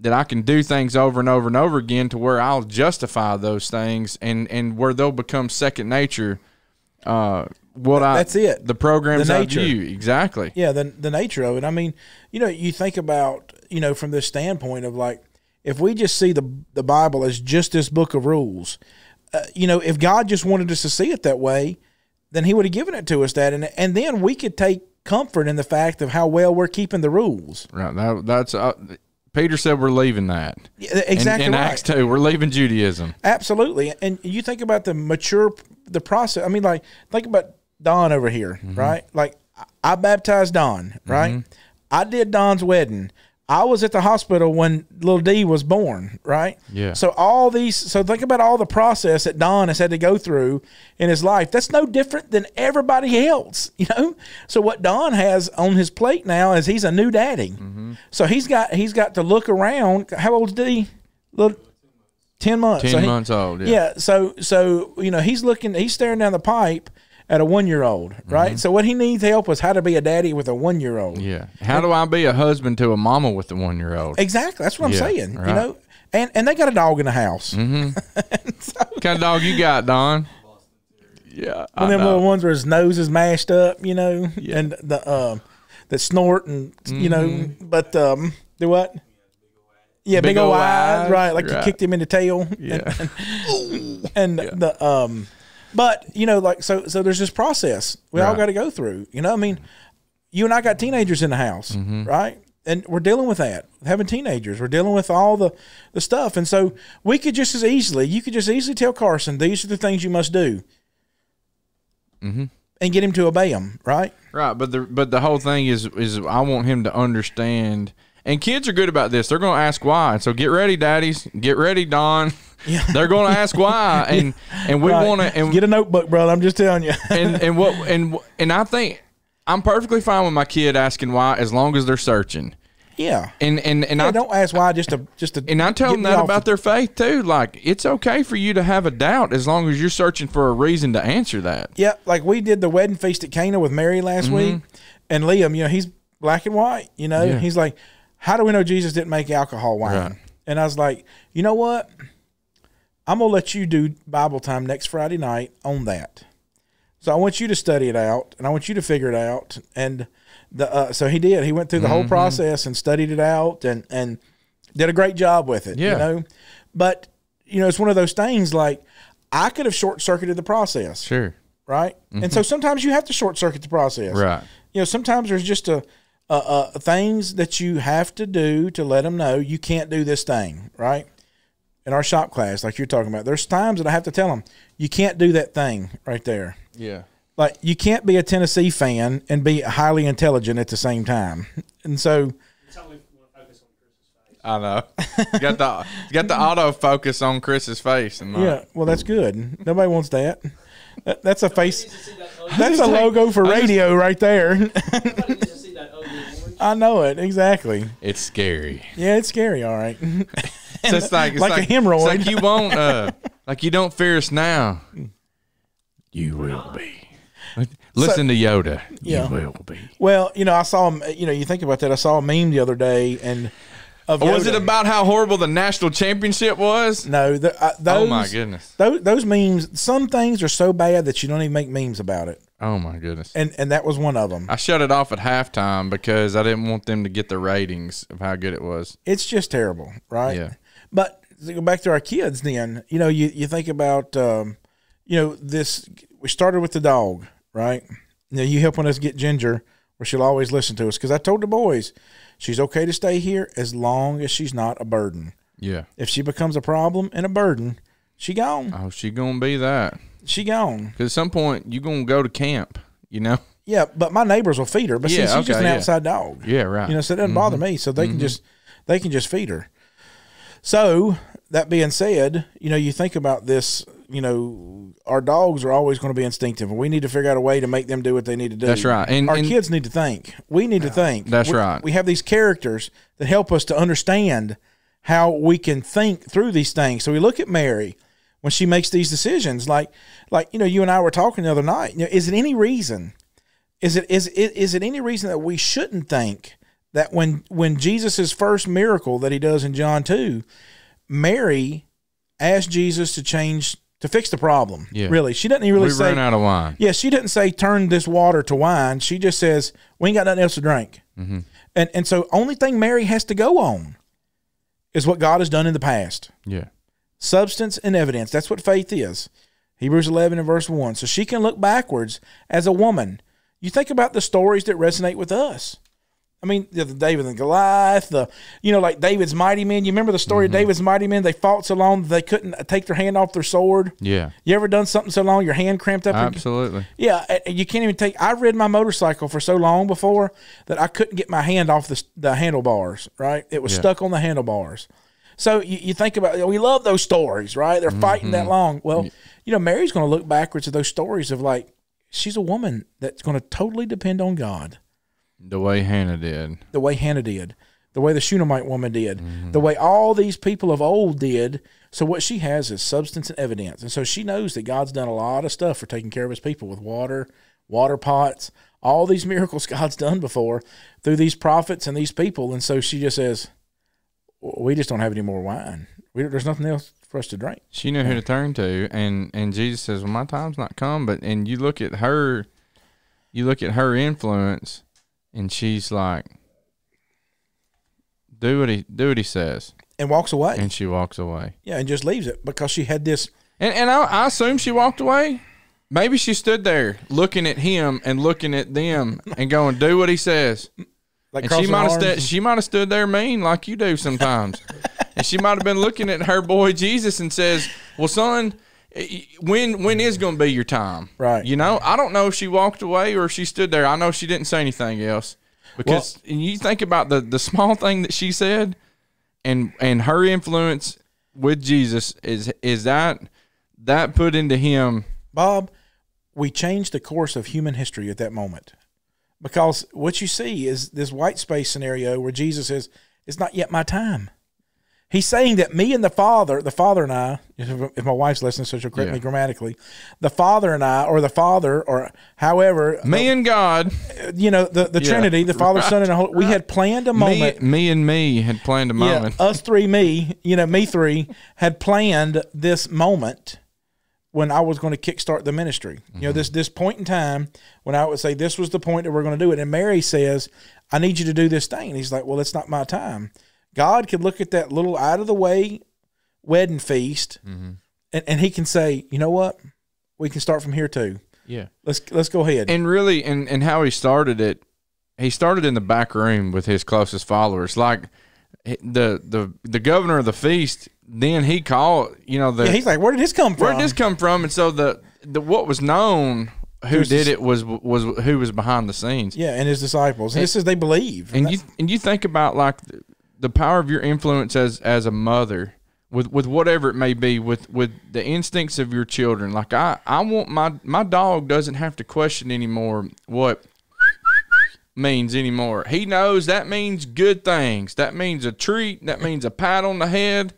I can do things over and over and over again to where I'll justify those things and where they'll become second nature. That's it. The programs I view. Exactly. Yeah, the nature of it. I mean, you think about, from this standpoint of like, if we just see the Bible as just this book of rules, if God just wanted us to see it that way, then he would have given it to us that. And then we could take comfort in the fact of how well we're keeping the rules. Right. That's Peter said we're leaving that. Yeah, exactly. In Acts 2, we're leaving Judaism. Absolutely. And you think about the process. I mean, like, think about Don over here, right? Like, I baptized Don, right? I did Don's wedding. I was at the hospital when little D was born, right? Yeah. So think about all the process that Don has had to go through in his life. That's no different than everybody else, So what Don has on his plate now is he's a new daddy. So he's got to look around. How old's D? 10 months. 10 months old. Yeah. Yeah. So he's staring down the pipe at a 1-year-old, right? So what he needs help is how to be a daddy with a 1-year-old. Yeah. How do I be a husband to a mama with a 1-year-old? Exactly. That's what I'm saying. Right. And they got a dog in the house. What kind of dog you got, Don? Yeah. One of them little ones where his nose is mashed up, and the that snort and but the what? Yeah, big old eyes, right? Like you kicked him in the tail. Yeah. But so there's this process we all got to go through. I mean, you and I got teenagers in the house, right? And we're dealing with that, having teenagers. We're dealing with all the stuff, and so you could just as easily tell Carson, these are the things you must do, and get him to obey them, right? Right. But the whole thing is I want him to understand. And kids are good about this. They're going to ask why. So get ready, daddies. Get ready, Don. Yeah. They're going to ask why, and we want to get a notebook, brother. I'm just telling you. and I think I'm perfectly fine with my kid asking why as long as they're searching. Yeah. And I don't ask why just to. And I tell them that about their faith too. Like, it's okay for you to have a doubt as long as you're searching for a reason to answer that. Yeah, like we did the wedding feast at Cana with Mary last week, and Liam, he's black and white. He's like, how do we know Jesus didn't make alcohol wine? Right. And I was like, you know what? I'm going to let you do Bible time next Friday night on that. So I want you to study it out, and I want you to figure it out. And so he did. He went through the whole process and studied it out and did a great job with it. Yeah. But, it's one of those things like I could have short-circuited the process. Sure. Right? And so sometimes you have to short-circuit the process. Right. Sometimes there's just things that you have to do to let them know you can't do this thing, right? In our shop class, like you're talking about, there's times that I have to tell them, you can't do that thing right there. Yeah. Like, you can't be a Tennessee fan and be highly intelligent at the same time. And so... I know. You got the autofocus on Chris's face. Yeah, well, that's good. Nobody wants that. That's a face... That's a logo for radio right there. I know it exactly. It's scary. Yeah, it's scary. All right. So it's like a hemorrhoid. It's like you won't like you don't fear us now. You will be. Listen to Yoda. Yeah. You will be. Well, I saw him. You think about that. I saw a meme the other day, and was it about how horrible the national championship was? No, those, oh my goodness. Those memes. Some things are so bad that you don't even make memes about it. Oh my goodness. And that was one of them. I shut it off at halftime because I didn't want them to get the ratings of how good it was. It's just terrible, right? Yeah. But to go back to our kids, then you think about this. We started with the dog, right? You helping us get Ginger, where she'll always listen to us. Because I told the boys, she's okay to stay here as long as she's not a burden. Yeah. If she becomes a problem and a burden, she gone. Oh, she gonna be that. She gone. Because at some point you gonna go to camp, Yeah, but my neighbors will feed her. But Yeah, see, she's just an yeah. outside dog. Yeah, right. So it doesn't bother me. So they can just feed her. So that being said, you think about this. Our dogs are always going to be instinctive, and we need to figure out a way to make them do what they need to do. That's right. And our kids need to think. We need to think. That's right. We have these characters that help us to understand how we can think through these things. So we look at Mary when she makes these decisions, like you and I were talking the other night. Is it any reason? Is it any reason that we shouldn't think that when Jesus' first miracle that he does in John 2, Mary asked Jesus to fix the problem. Yeah. Really. She doesn't even really say, ran out of wine. Yeah, she didn't say turn this water to wine. She just says, we ain't got nothing else to drink. Mm-hmm. And so only thing Mary has to go on is what God has done in the past. Yeah. Substance and evidence. That's what faith is. Hebrews 11 and verse 1. So she can look backwards as a woman. You think about the stories that resonate with us. I mean, the David and Goliath, like David's mighty men. You remember the story of David's mighty men? They fought so long that they couldn't take their hand off their sword. Yeah. You ever done something so long your hand cramped up? Absolutely. Yeah, you can't even take. I rid my motorcycle for so long before that I couldn't get my hand off the handlebars. Right, it was stuck on the handlebars. So you think about, we love those stories, right? They're fighting that long. Well, Mary's going to look backwards at those stories of she's a woman that's going to totally depend on God. The way Hannah did. The way Hannah did. The way the Shunammite woman did. The way all these people of old did. So what she has is substance and evidence. And so she knows that God's done a lot of stuff for taking care of his people with water pots, all these miracles God's done before through these prophets and these people. And so she just says, we just don't have any more wine. There's nothing else for us to drink. She knew who to turn to. And Jesus says, well, my time's not come. And you look at her influence. And she's like, do what he says. And walks away. And she walks away. Yeah, and just leaves it because she had this. And I assume she walked away. Maybe she stood there looking at him and looking at them and going, do what he says. Like and she might have stood there mean like you do sometimes. And she might have been looking at her boy Jesus and says, well, son, when is going to be your time? Right. I don't know if she walked away or if she stood there. I know she didn't say anything else because you think about the small thing that she said and her influence with Jesus is that put into him. Bob, we changed the course of human history at that moment because what you see is this white space scenario where Jesus says, it's not yet my time. He's saying that me and the Father and I, if my wife's listening, so she'll correct me grammatically, the Father and I, or the Father, or however. Me and God. The Trinity, the Father, Son, and the Holy, we had planned a moment. Me had planned a moment. Us three, me three, had planned this moment when I was going to kickstart the ministry. This point in time when I would say this was the point that we're going to do it. And Mary says, I need you to do this thing. And he's like, well, it's not my time. God could look at that little out-of-the-way wedding feast, and he can say, you know what? We can start from here too. Yeah. Let's go ahead. And really, and how he started it, he started in the back room with his closest followers. Like the governor of the feast, then he called, he's like, where did this come from? Where did this come from? And so the what was known who did it was who was behind the scenes. Yeah, and his disciples. And this is they believe. And you think about like the power of your influence as a mother with whatever it may be, with the instincts of your children. Like I want my dog doesn't have to question anymore what means anymore. He knows that means good things. That means a treat. That means a pat on the head.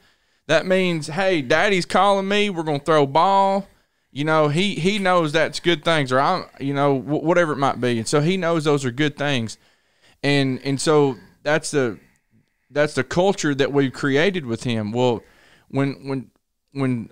That means, hey, Daddy's calling me. We're going to throw ball. You know, he knows that's good things, or whatever it might be. And so he knows those are good things. And so that's the culture that we've created with him. Well, when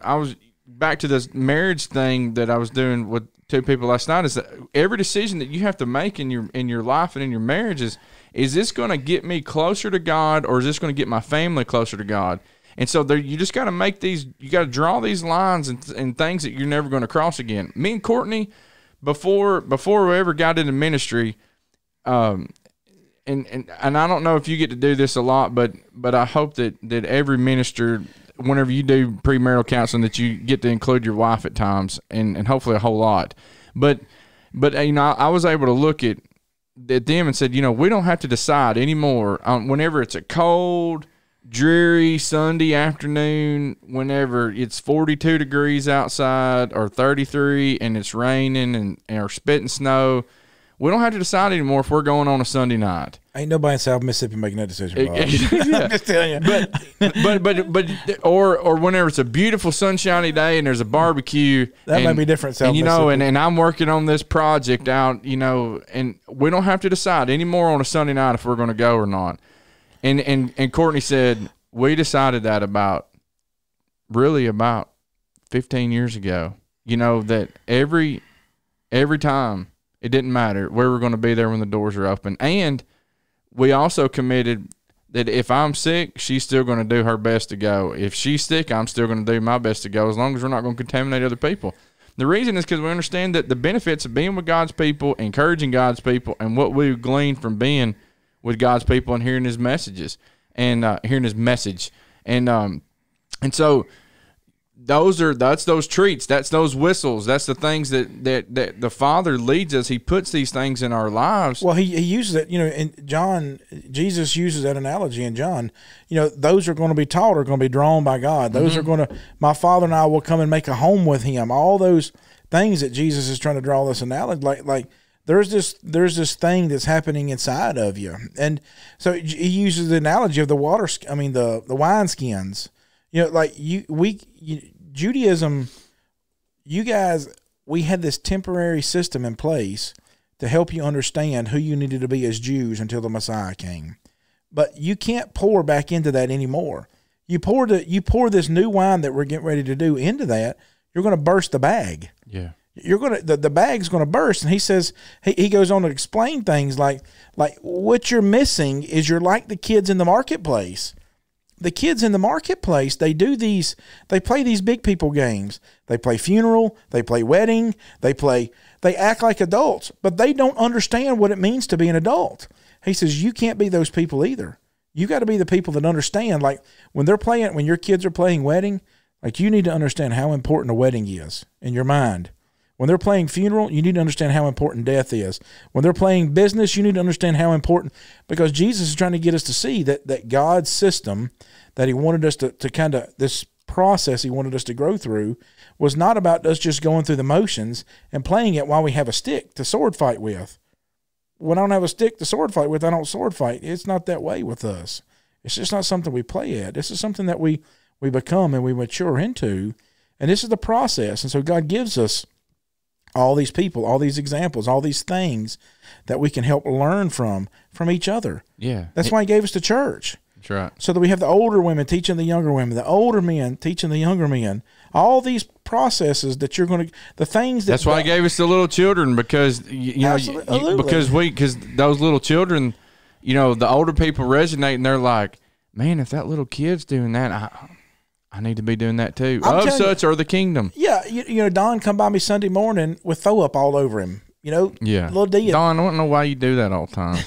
I was back to this marriage thing that I was doing with two people last night, is that every decision that you have to make in your life and in your marriage is this going to get me closer to God, or is this going to get my family closer to God? And so you just got to make these, you got to draw these lines and things that you're never going to cross again. Me and Courtney, before we ever got into ministry, and I don't know if you get to do this a lot, but I hope that every minister, whenever you do premarital counseling, that you get to include your wife at times, and hopefully a whole lot. But I was able to look at them and said, we don't have to decide anymore whenever it's a cold, dreary Sunday afternoon, whenever it's 42 degrees outside or 33 and it's raining or spitting snow. We don't have to decide anymore if we're going on a Sunday night. Ain't nobody in South Mississippi making that decision, Bob. I'm just telling you. But or whenever it's a beautiful sunshiny day and there's a barbecue, that might be different. South Mississippi. And I'm working on this project out, and we don't have to decide anymore on a Sunday night if we're going to go or not. And Courtney said, we decided that about 15 years ago, that every time, it didn't matter where we're going to be there when the doors are open. And we also committed that if I'm sick, she's still going to do her best to go. If she's sick, I'm still going to do my best to go, as long as we're not going to contaminate other people. The reason is because we understand that the benefits of being with God's people, encouraging God's people, and what we've gleaned from being with God's people and hearing his messages and hearing his message. And so that's those treats, that's those whistles, that's the things that the Father leads us. He puts these things in our lives. Well, he uses it, in John, Jesus uses that analogy in John. Those are going to be taught are going to be drawn by God. Those are going to, my Father and I will come and make a home with him. All those things that Jesus is trying to draw this analogy, like there's this thing that's happening inside of you. And so he uses the analogy of the wine skins. Judaism, you guys, we had this temporary system in place to help you understand who you needed to be as Jews until the Messiah came. But you can't pour back into that anymore. You pour this new wine that we're getting ready to do into that, you're going to burst the bag. Yeah. The bag's going to burst. And he says, he goes on to explain things like what you're missing is you're like the kids in the marketplace. The kids in the marketplace, they play these big people games. They play funeral, they play wedding, they act like adults, but they don't understand what it means to be an adult. He says, you can't be those people either. You got to be the people that understand, like when your kids are playing wedding, like you need to understand how important a wedding is in your mind. When they're playing funeral, you need to understand how important death is. When they're playing business, you need to understand how important, because Jesus is trying to get us to see that God's system that he wanted us to kind of, this process he wanted us to grow through, was not about us just going through the motions and playing it while we have a stick to sword fight with. When I don't have a stick to sword fight with, I don't sword fight. It's not that way with us. It's just not something we play at. This is something that we become and we mature into, and this is the process. And so God gives us all these people, all these examples, all these things that we can help learn from each other. Yeah. That's why he gave us the church. That's right. So that we have the older women teaching the younger women, the older men teaching the younger men. All these processes that you're going to, the things that. That's why he gave us the little children, because because those little children, the older people resonate, and they're like, man, if that little kid's doing that, I need to be doing that too. Of such are the kingdom. Yeah, Don come by me Sunday morning with throw up all over him. Yeah, little D. Don, I don't know why you do that all the time.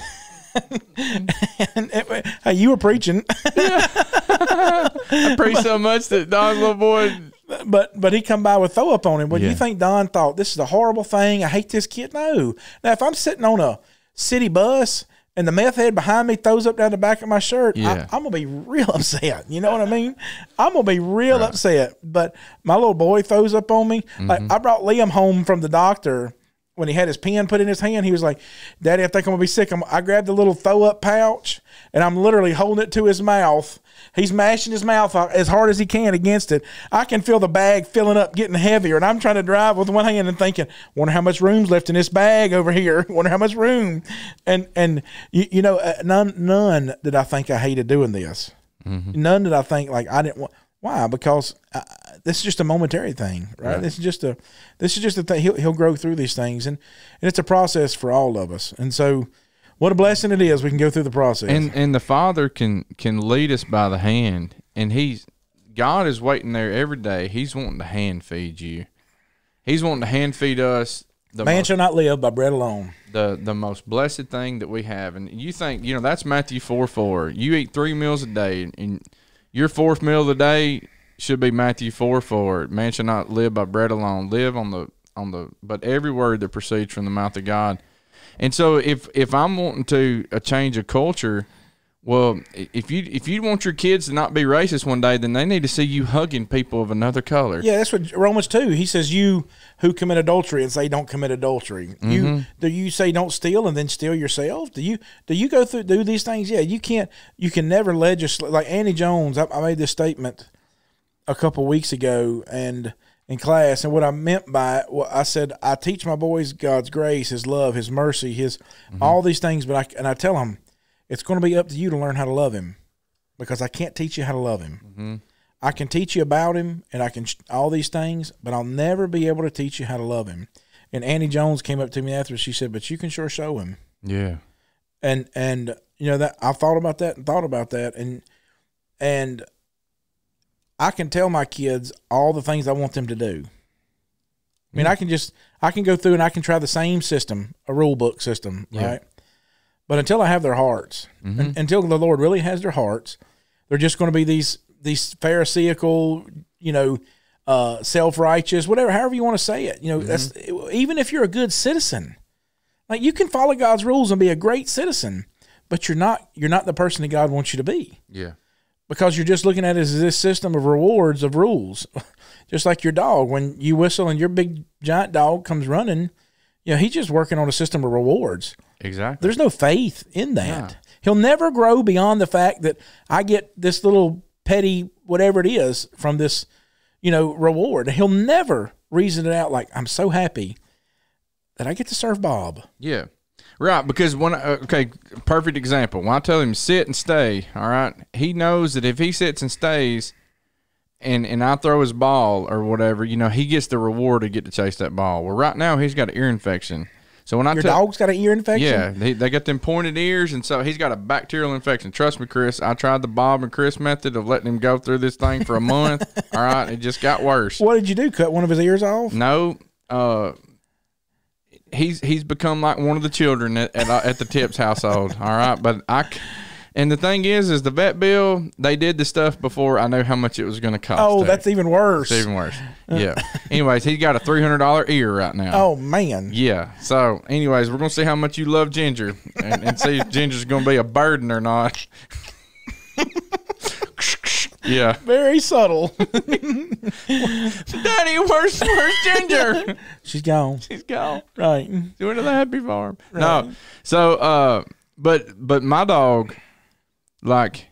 Hey, you were preaching. I preached so much that Don's little boy. But he come by with throw up on him. Well, Yeah. you think Don thought this is a horrible thing? I hate this kid. No. Now, if I'm sitting on a city bus and the meth head behind me throws up down the back of my shirt, Yeah. I'm going to be real upset. You know what I mean? I'm going to be real upset. But my little boy throws up on me. Like, I brought Liam home from the doctor when he had his pen put in his hand, he was like, Daddy, I think I'm going to be sick. I grabbed the little throw-up pouch, and I'm literally holding it to his mouth. He's mashing his mouth as hard as he can against it. I can feel the bag filling up, getting heavier, and I'm trying to drive with one hand and thinking, wonder how much room's left in this bag over here. Wonder how much room. And you know, none did I think I hated doing this. Mm-hmm. None did I think like I didn't want. Why? Because this is just a momentary thing, right? This is just a thing. He'll grow through these things, and it's a process for all of us. And so, what a blessing it is we can go through the process. And the Father can lead us by the hand, and God is waiting there every day. He's wanting to hand feed you. He's wanting to hand feed us. Man shall not live by bread alone. The most blessed thing that we have, and you think that's Matthew 4:4. You eat 3 meals a day, and your fourth meal of the day should be Matthew 4:4. Man shall not live by bread alone. Live on the but every word that proceeds from the mouth of God. And so if I'm wanting to change a culture, well, if you want your kids to not be racist one day, then they need to see you hugging people of another color. Yeah, that's what Romans 2. He says, "You who commit adultery and say don't commit adultery." Mm-hmm. Do you say don't steal and then steal yourself? Do you go through do these things? Yeah, you can't. You can never legislate. Like Annie Jones, I made this statement a couple weeks ago and in class, and what I meant by it, I said I teach my boys God's grace, His love, His mercy, His all these things, but I tell them, it's going to be up to you to learn how to love Him, because I can't teach you how to love Him. Mm-hmm. I can teach you about Him, and I can all these things, but I'll never be able to teach you how to love Him. And Annie Jones came up to me after. She said, "But you can sure show Him." Yeah. And that I thought about that, and I can tell my kids all the things I want them to do. I mean, I can go through and I can try the same system, a rule book system, right? But until I have their hearts, until the Lord really has their hearts, they're just going to be these Pharisaical, self-righteous, whatever, however you want to say it. That's even if you're a good citizen, like you can follow God's rules and be a great citizen, but you're not the person that God wants you to be. Yeah. Because you're just looking at it as this system of rewards of rules, just like your dog. When you whistle and your big giant dog comes running, he's just working on a system of rewards. Exactly. There's no faith in that. Yeah. He'll never grow beyond the fact that I get this little petty whatever it is from this, reward. He'll never reason it out like, I'm so happy that I get to serve Bob. Yeah. Right, because perfect example. When I tell him sit and stay, all right, he knows that if he sits and stays and I throw his ball or whatever, he gets the reward to get to chase that ball. Well, right now he's got an ear infection. So when your dog's got an ear infection? Yeah, they got them pointed ears, and so he's got a bacterial infection. Trust me, Chris, I tried the Bob and Chris method of letting him go through this thing for a month. All right, it just got worse. What did you do, cut one of his ears off? No, He's become like one of the children at the Tips household. All right, and the thing is the vet bill, they did the stuff before I knew how much it was going to cost. Oh, that's even worse. It's even worse. Yeah. Anyways, he's got a $300 ear right now. Oh man. Yeah. So, anyways, we're gonna see how much you love Ginger, and see if Ginger's gonna be a burden or not. Yeah. Very subtle. Daddy, where's Ginger? She's gone. She's gone. Right. She went to the happy farm. Right. No. So, but my dog, like,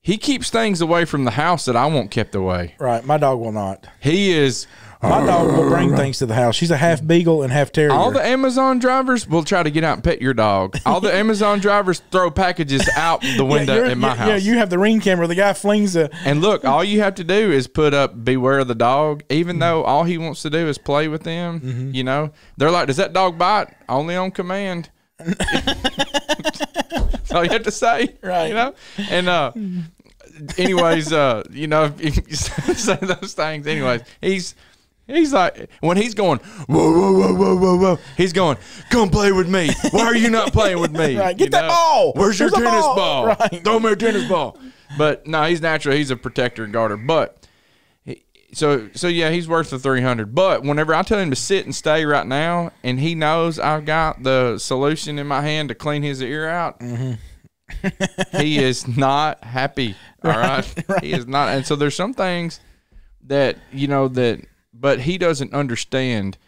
he keeps things away from the house that I want kept away. Right. My dog will not. He is. My dog will bring things to the house. She's a half beagle and half terrier. All the Amazon drivers will try to get out and pet your dog. All the Amazon drivers throw packages out the window in my house. Yeah, you have the Ring camera. The guy flings a... And look, all you have to do is put up beware of the dog, even though all he wants to do is play with them. Mm-hmm. They're like, does that dog bite? Only on command. That's all you have to say. Right. And anyways, if you say those things, anyways, He's like, when he's going, whoa, whoa, whoa, whoa, whoa, whoa, he's going, come play with me. Why are you not playing with me? Right, get that ball. Where's your tennis ball? Right. Throw me a tennis ball. But no, he's natural. He's a protector and guarder. But so yeah, he's worth the $300. But whenever I tell him to sit and stay right now, and he knows I've got the solution in my hand to clean his ear out, he is not happy. All right? He is not. And so there's some things that but he doesn't understand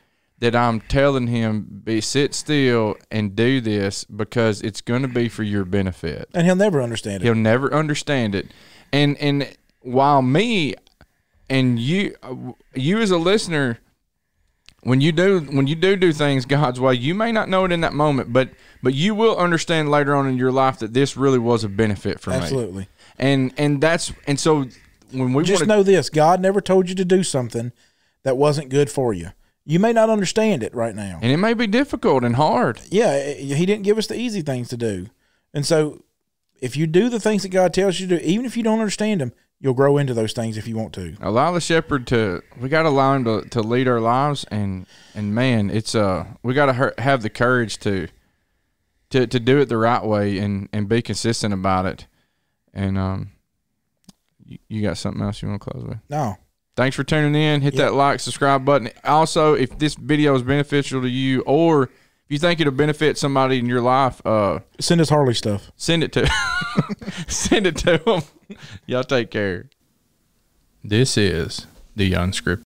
that I'm telling him, sit still and do this because it's going to be for your benefit. And he'll never understand it. He'll never understand it. And while me and you as a listener, when you do things God's way, you may not know it in that moment, but you will understand later on in your life that this really was a benefit for me. Absolutely. And so when we just know this, God never told you to do something that wasn't good for you. You may not understand it right now. And it may be difficult and hard. Yeah, he didn't give us the easy things to do. And so if you do the things that God tells you to do, even if you don't understand them, you'll grow into those things if you want to. Allow the shepherd we got to allow him to lead our lives. And man, it's we got to have the courage to do it the right way and be consistent about it. And you got something else you want to close with? No. Thanks for tuning in. Hit that like, subscribe button. Also, if this video is beneficial to you, or if you think it'll benefit somebody in your life, send us Harley stuff. Send it to them. Y'all take care. This is the Unscripted